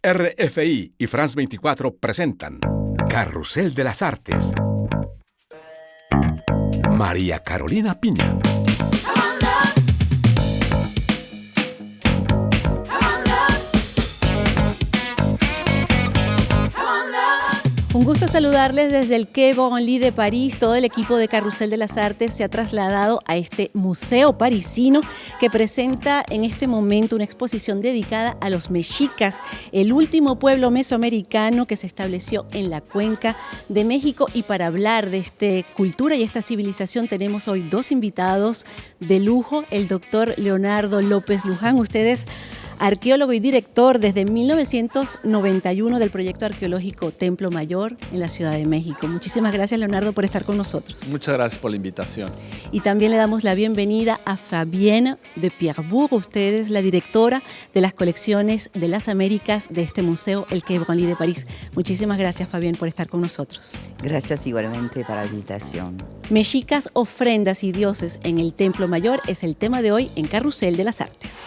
RFI y France 24 presentan Carrusel de las Artes. María Carolina Piña. Un gusto saludarles desde el Quai Branly de París. Todo el equipo de Carrusel de las Artes se ha trasladado a este museo parisino que presenta en este momento una exposición dedicada a los mexicas, el último pueblo mesoamericano que se estableció en la cuenca de México. Y para hablar de esta cultura y esta civilización tenemos hoy dos invitados de lujo, el doctor Leonardo López Luján. Ustedes arqueólogo y director desde 1991 del proyecto arqueológico Templo Mayor en la Ciudad de México. Muchísimas gracias, Leonardo, por estar con nosotros. Muchas gracias por la invitación. Y también le damos la bienvenida a Fabienne de Pierrebourg. Usted es la directora de las colecciones de las Américas de este museo, el Quai Branly de París. Muchísimas gracias, Fabienne, por estar con nosotros. Gracias igualmente por la invitación. Mexicas, ofrendas y dioses en el Templo Mayor es el tema de hoy en Carrusel de las Artes.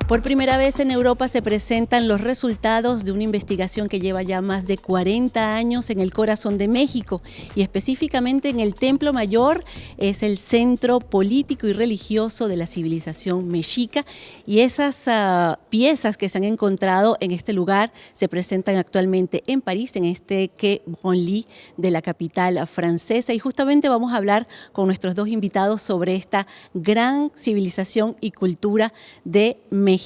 Por primera vez en Europa se presentan los resultados de una investigación que lleva ya más de 40 años en el corazón de México y específicamente en el Templo Mayor. Es el centro político y religioso de la civilización mexica, y esas piezas que se han encontrado en este lugar se presentan actualmente en París, en este Quai Branly de la capital francesa, y justamente vamos a hablar con nuestros dos invitados sobre esta gran civilización y cultura de México.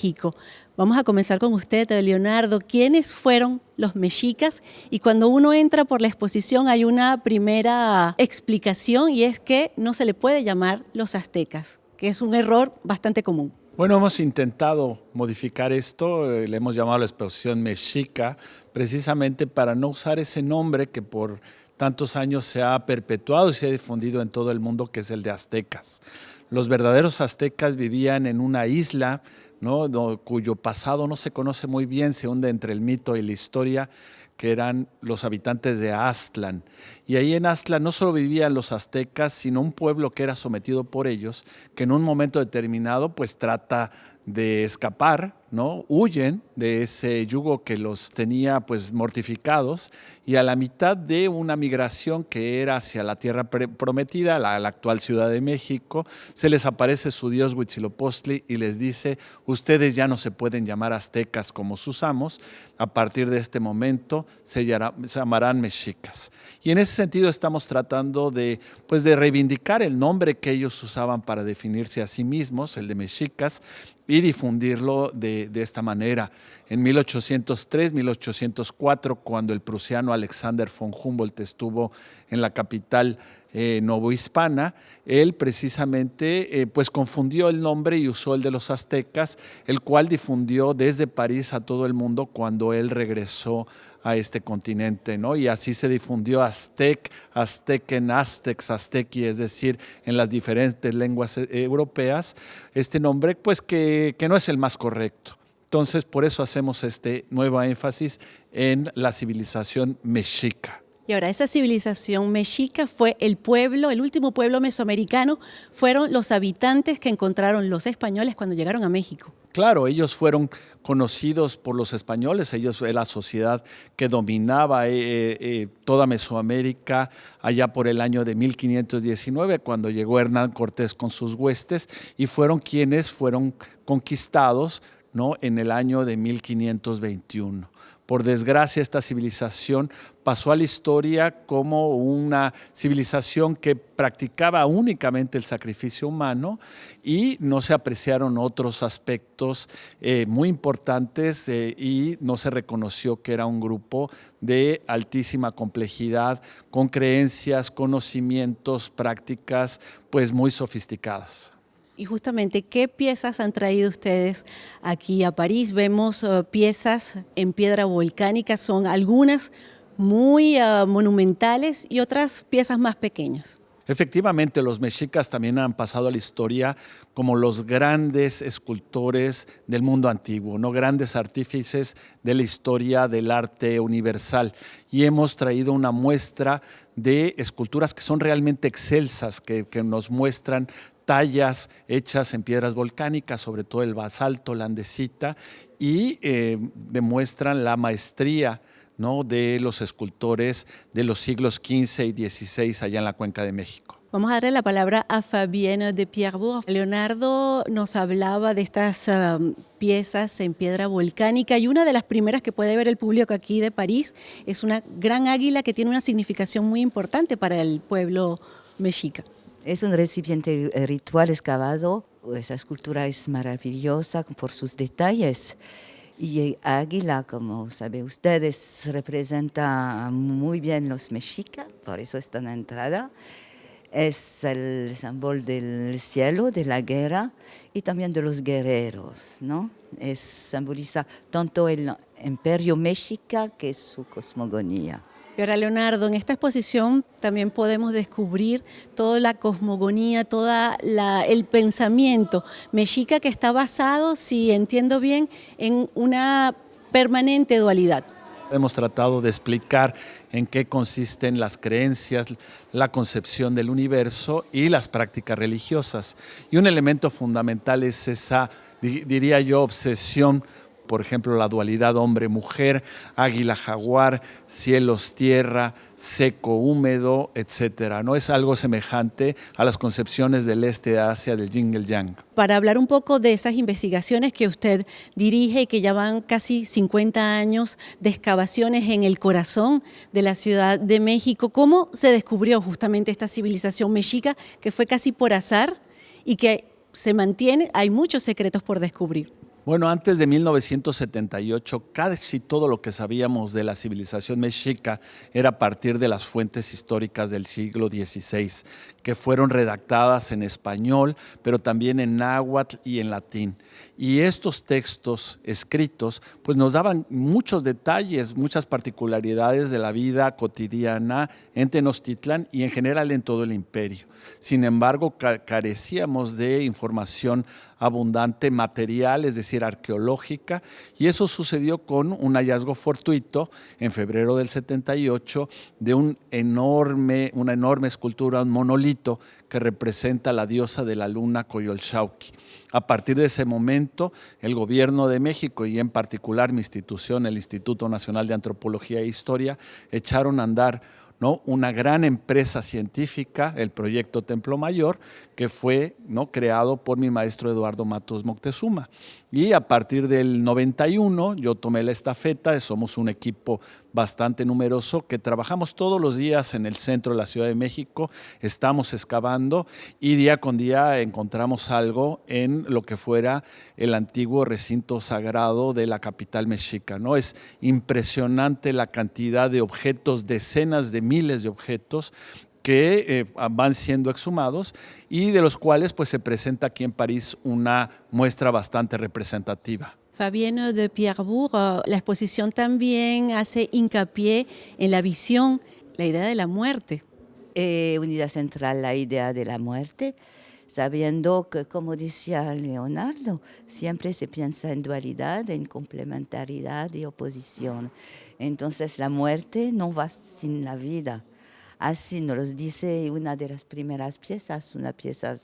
Vamos a comenzar con usted, Leonardo. ¿Quiénes fueron los mexicas? Y cuando uno entra por la exposición hay una primera explicación, y es que no se le puede llamar los aztecas, que es un error bastante común. Bueno, hemos intentado modificar esto, le hemos llamado la exposición mexica, precisamente para no usar ese nombre que por tantos años se ha perpetuado y se ha difundido en todo el mundo, que es el de aztecas. Los verdaderos aztecas vivían en una isla, ¿no?, cuyo pasado no se conoce muy bien, se hunde entre el mito y la historia, que eran los habitantes de Aztlán. Y ahí en Aztlán no solo vivían los aztecas, sino un pueblo que era sometido por ellos, que en un momento determinado pues trata de escapar, ¿no? Huyen de ese yugo que los tenía pues mortificados, y a la mitad de una migración que era hacia la tierra prometida, la actual Ciudad de México, se les aparece su dios Huitzilopochtli y les dice: ustedes ya no se pueden llamar aztecas como sus amos, a partir de este momento se llamarán mexicas. Y en ese sentido estamos tratando de reivindicar el nombre que ellos usaban para definirse a sí mismos, el de mexicas, y difundirlo de esta manera. En 1803, 1804, cuando el prusiano Alexander von Humboldt estuvo en la capital novohispana, él precisamente confundió el nombre y usó el de los aztecas, el cual difundió desde París a todo el mundo cuando él regresó a este continente, ¿no? Y así se difundió aztec, aztequen, aztecs, aztequi, es decir, en las diferentes lenguas europeas, este nombre pues que no es el más correcto. Entonces, por eso hacemos este nuevo énfasis en la civilización mexica. Y ahora, esa civilización mexica fue el pueblo, el último pueblo mesoamericano, fueron los habitantes que encontraron los españoles cuando llegaron a México. Claro, ellos fueron conocidos por los españoles, ellos eran la sociedad que dominaba toda Mesoamérica allá por el año de 1519, cuando llegó Hernán Cortés con sus huestes, y fueron quienes fueron conquistados, ¿no?, en el año de 1521. Por desgracia, esta civilización pasó a la historia como una civilización que practicaba únicamente el sacrificio humano, y no se apreciaron otros aspectos muy importantes, y no se reconoció que era un grupo de altísima complejidad, con creencias, conocimientos, prácticas pues muy sofisticadas. Y justamente, ¿qué piezas han traído ustedes aquí a París? Vemos piezas en piedra volcánica, son algunas muy monumentales y otras piezas más pequeñas. Efectivamente, los mexicas también han pasado a la historia como los grandes escultores del mundo antiguo, ¿no? Grandes artífices de la historia del arte universal. Y hemos traído una muestra de esculturas que son realmente excelsas, que nos muestran tallas hechas en piedras volcánicas, sobre todo el basalto, la andesita, y demuestran la maestría, ¿no?, de los escultores de los siglos XV y XVI allá en la Cuenca de México. Vamos a darle la palabra a Fabienne de Pierrebourg. Leonardo nos hablaba de estas piezas en piedra volcánica y una de las primeras que puede ver el público aquí de París es una gran águila que tiene una significación muy importante para el pueblo mexica. Es un recipiente ritual excavado. Esa escultura es maravillosa por sus detalles. Y el águila, como saben ustedes, representa muy bien los mexicas, por eso está en la entrada. Es el símbolo del cielo, de la guerra y también de los guerreros, ¿no? Simboliza tanto el imperio mexica que su cosmogonía. Y ahora, Leonardo, en esta exposición también podemos descubrir toda la cosmogonía, todo el pensamiento mexica que está basado, si entiendo bien, en una permanente dualidad. Hemos tratado de explicar en qué consisten las creencias, la concepción del universo y las prácticas religiosas. Y un elemento fundamental es esa, diría yo, obsesión, por ejemplo, la dualidad hombre-mujer, águila-jaguar, cielos-tierra, seco-húmedo, etcétera. No es algo semejante a las concepciones del este de Asia, del yin y el yang. Para hablar un poco de esas investigaciones que usted dirige y que ya van casi 50 años de excavaciones en el corazón de la Ciudad de México, ¿cómo se descubrió justamente esta civilización mexica que fue casi por azar y que se mantiene? Hay muchos secretos por descubrir. Bueno, antes de 1978, casi todo lo que sabíamos de la civilización mexica era a partir de las fuentes históricas del siglo XVI, que fueron redactadas en español, pero también en náhuatl y en latín. Y estos textos escritos pues nos daban muchos detalles, muchas particularidades de la vida cotidiana en Tenochtitlán y en general en todo el imperio. Sin embargo, carecíamos de información abundante material, es decir, arqueológica, y eso sucedió con un hallazgo fortuito en febrero del 78 de una enorme escultura, un monolito que representa a la diosa de la luna Coyolxauhqui. A partir de ese momento, el gobierno de México y en particular mi institución, el Instituto Nacional de Antropología e Historia, echaron a andar, ¿no?, una gran empresa científica, el proyecto Templo Mayor, que fue, ¿no?, creado por mi maestro Eduardo Matos Moctezuma. Y a partir del 91 yo tomé la estafeta, somos un equipo bastante numeroso que trabajamos todos los días en el centro de la Ciudad de México, estamos excavando y día con día encontramos algo en lo que fuera el antiguo recinto sagrado de la capital mexica, ¿no? Es impresionante la cantidad de objetos, decenas de miles de objetos que van siendo exhumados y de los cuales pues, se presenta aquí en París una muestra bastante representativa. Fabienne de Pierrebourg, la exposición también hace hincapié en la visión, la idea de la muerte. Unidad central la idea de la muerte, sabiendo que, como decía Leonardo, siempre se piensa en dualidad, en complementariedad y oposición. Entonces la muerte no va sin la vida. Así nos dice una de las primeras piezas, una pieza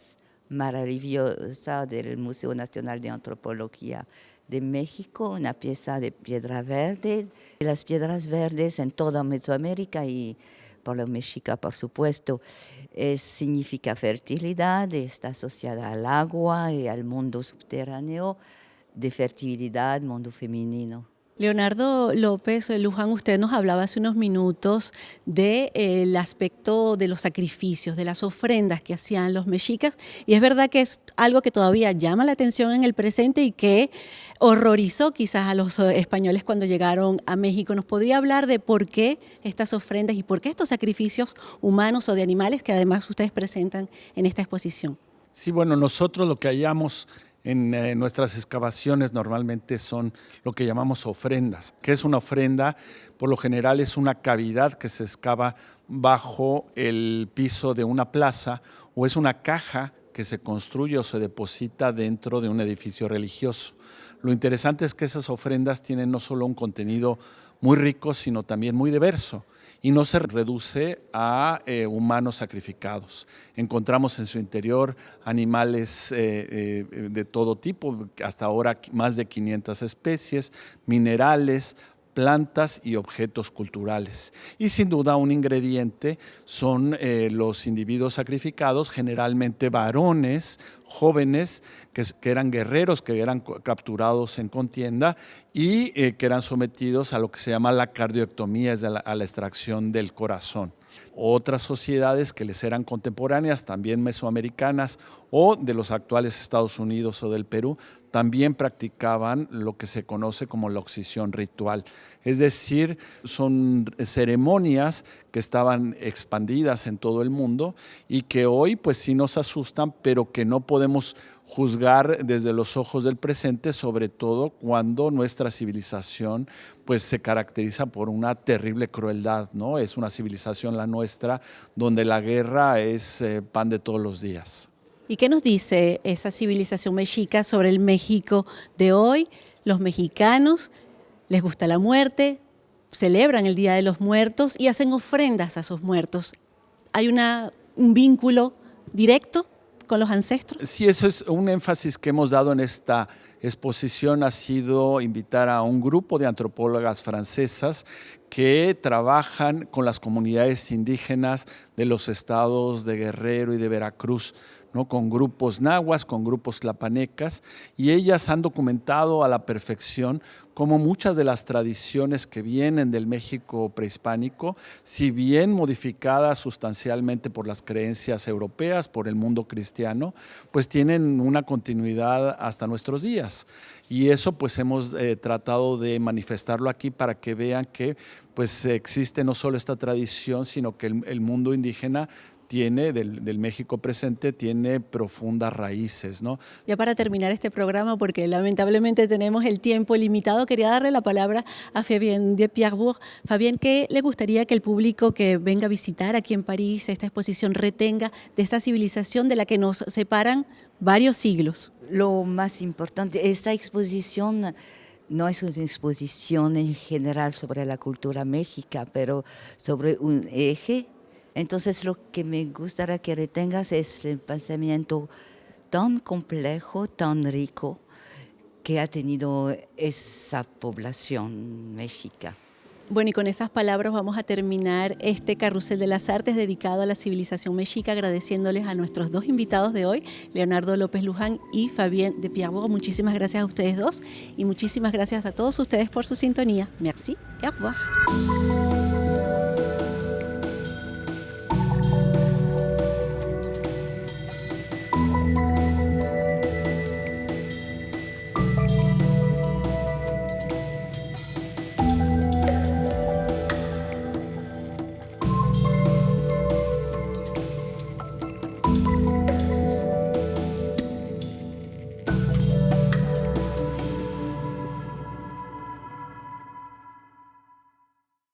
maravillosa del Museo Nacional de Antropología de México, una pieza de piedra verde. Las piedras verdes en toda Mesoamérica y por lo mexica, por supuesto, significa fertilidad, está asociada al agua y al mundo subterráneo de fertilidad, mundo femenino. Leonardo López Luján, usted nos hablaba hace unos minutos del aspecto de los sacrificios, de las ofrendas que hacían los mexicas, y es verdad que es algo que todavía llama la atención en el presente y que horrorizó quizás a los españoles cuando llegaron a México. ¿Nos podría hablar de por qué estas ofrendas y por qué estos sacrificios humanos o de animales que además ustedes presentan en esta exposición? Sí, bueno, nosotros lo que hallamos en nuestras excavaciones normalmente son lo que llamamos ofrendas. ¿Qué es una ofrenda? Por lo general es una cavidad que se excava bajo el piso de una plaza o es una caja que se construye o se deposita dentro de un edificio religioso. Lo interesante es que esas ofrendas tienen no solo un contenido muy rico, sino también muy diverso y no se reduce a humanos sacrificados. Encontramos en su interior animales de todo tipo, hasta ahora más de 500 especies, minerales, plantas y objetos culturales. Y sin duda un ingrediente son los individuos sacrificados, generalmente varones, jóvenes, que eran guerreros, que eran capturados en contienda y que eran sometidos a lo que se llama la cardioectomía, es a la extracción del corazón. Otras sociedades que les eran contemporáneas, también mesoamericanas o de los actuales Estados Unidos o del Perú, también practicaban lo que se conoce como la oxición ritual. Es decir, son ceremonias que estaban expandidas en todo el mundo y que hoy pues sí nos asustan, pero que no podemos juzgar desde los ojos del presente, sobre todo cuando nuestra civilización pues se caracteriza por una terrible crueldad, ¿no? Es una civilización la nuestra donde la guerra es pan de todos los días. ¿Y qué nos dice esa civilización mexica sobre el México de hoy? Los mexicanos les gusta la muerte, celebran el Día de los Muertos y hacen ofrendas a esos muertos. ¿Hay un vínculo directo con los ancestros? Sí, eso es un énfasis que hemos dado en esta exposición, ha sido invitar a un grupo de antropólogas francesas que trabajan con las comunidades indígenas de los estados de Guerrero y de Veracruz, ¿no? Con grupos nahuas, con grupos tlapanecas, y ellas han documentado a la perfección cómo muchas de las tradiciones que vienen del México prehispánico, si bien modificadas sustancialmente por las creencias europeas, por el mundo cristiano, pues tienen una continuidad hasta nuestros días. Y eso pues hemos tratado de manifestarlo aquí para que vean que pues existe no solo esta tradición, sino que el mundo indígena tiene, del México presente, tiene profundas raíces, ¿no? Ya para terminar este programa, porque lamentablemente tenemos el tiempo limitado, quería darle la palabra a Fabienne de Pierrebourg. Fabienne, ¿qué le gustaría que el público que venga a visitar aquí en París esta exposición retenga de esta civilización de la que nos separan varios siglos? Lo más importante, esta exposición no es una exposición en general sobre la cultura mexica, pero sobre un eje. Entonces lo que me gustaría que retengas es el pensamiento tan complejo, tan rico que ha tenido esa población mexica. Bueno, y con esas palabras vamos a terminar este Carrusel de las Artes dedicado a la civilización mexica, agradeciéndoles a nuestros dos invitados de hoy, Leonardo López Luján y Fabienne de Pierrebourg. Muchísimas gracias a ustedes dos y muchísimas gracias a todos ustedes por su sintonía. Merci et au revoir.